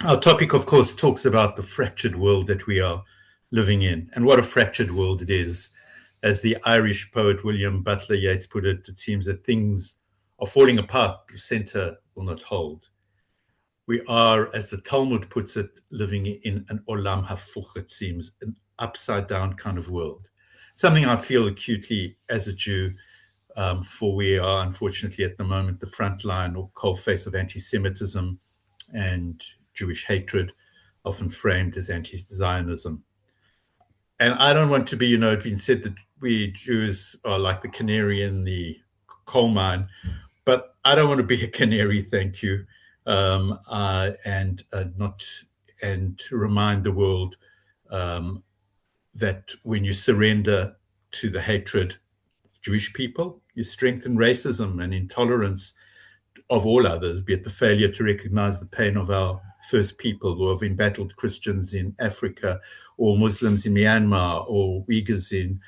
Our topic, of course, talks about the fractured world that we are living in, and what a fractured world it is. As the Irish poet William Butler Yeats put it, it seems that things are falling apart, the center will not hold. We are, as the Talmud puts it, living in an olam hafuch, it seems, an upside down kind of world. Something I feel acutely as a Jew, for we are unfortunately at the moment the front line or cold face of anti Semitism and Jewish hatred, often framed as anti Zionism. And I don't want to be, it's been said that we Jews are like the canary in the coal mine, but I don't want to be a canary, thank you. And not and to remind the world that when you surrender to the hatred of Jewish people, you strengthen racism and intolerance of all others, be it the failure to recognize the pain of our first people or of embattled Christians in Africa or Muslims in Myanmar or Uyghurs in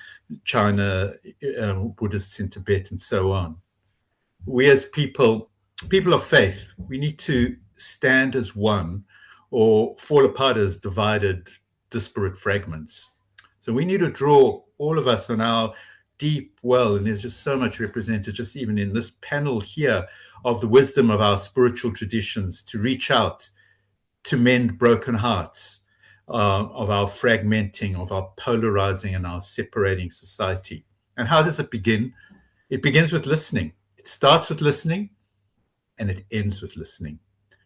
China, Buddhists in Tibet, and so on. We as people of faith, we need to stand as one or fall apart as divided, disparate fragments. So we need to draw all of us on our deep well, and there's just so much represented just even in this panel here of the wisdom of our spiritual traditions to reach out, to mend broken hearts, of our fragmenting, of our polarizing and our separating society. And how does it begin? It begins with listening. It starts with listening and it ends with listening.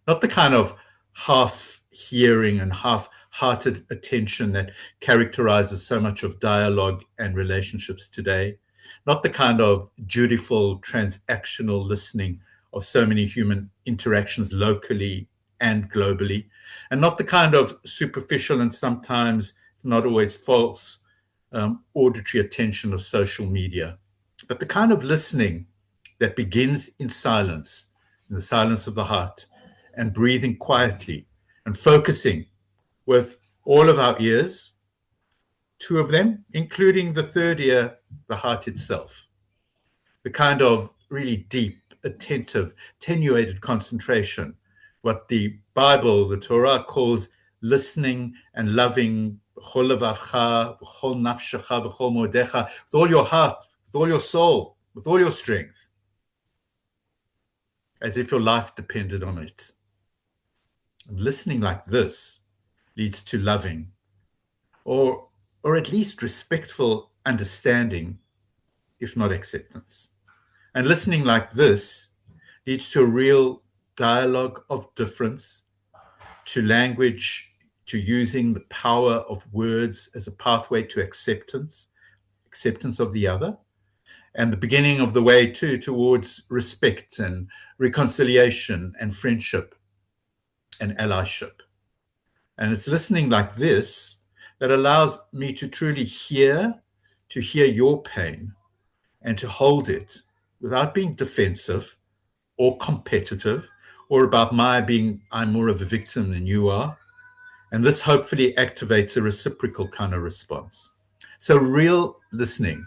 Not the kind of half hearing and half hearted attention that characterizes so much of dialogue and relationships today. Not the kind of dutiful transactional listening of so many human interactions locally and globally, and not the kind of superficial and sometimes not always false auditory attention of social media, but the kind of listening that begins in silence, in the silence of the heart, and breathing quietly and focusing with all of our ears, two of them, including the third ear, the heart itself. The kind of really deep, attentive, attenuated concentration, what the Bible, the Torah, calls listening and loving with all your heart, with all your soul, with all your strength, as if your life depended on it. And listening like this leads to loving, or at least respectful understanding, if not acceptance. And listening like this leads to a real dialogue of difference, to language, to using the power of words as a pathway to acceptance of the other, and the beginning of the way too towards respect and reconciliation and friendship and allyship. And it's listening like this that allows me to truly hear your pain and to hold it without being defensive or competitive or about I'm more of a victim than you are. And this hopefully activates a reciprocal kind of response. So real listening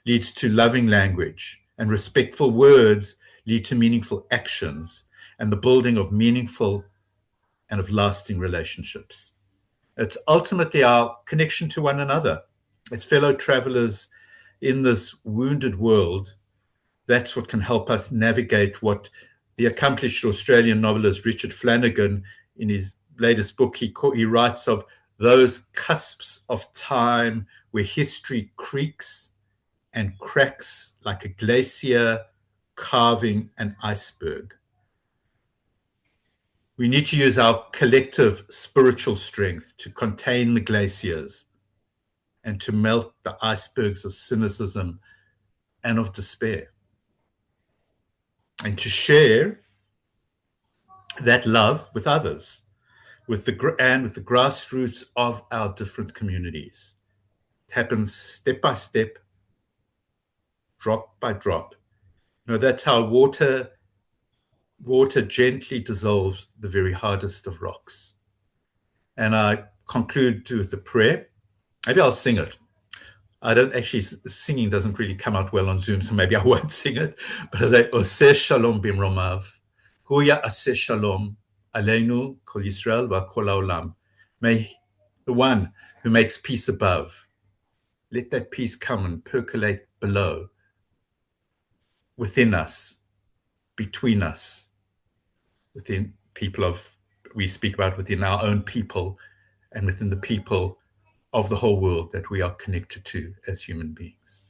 leads to loving language, and respectful words lead to meaningful actions and the building of meaningful and of lasting relationships. It's ultimately our connection to one another as fellow travelers in this wounded world. That's what can help us navigate what the accomplished Australian novelist Richard Flanagan, in his latest book, he writes of those cusps of time where history creaks and cracks like a glacier carving an iceberg. We need to use our collective spiritual strength to contain the glaciers and to melt the icebergs of cynicism and of despair, and to share that love with others, with the grassroots of our different communities. It happens step by step, drop by drop. That's how water gently dissolves the very hardest of rocks. And I conclude with a prayer. Maybe I'll sing it. I don't actually, singing doesn't really come out well on Zoom, so maybe I won't sing it. But I say, Oseh Shalom Bimromav, Huya Aseh Shalom, Aleinu kol Yisrael v'kol haolam. May the one who makes peace above, let that peace come and percolate below, within us, between us, within people of, we speak about within our own people and within the people of the whole world that we are connected to as human beings.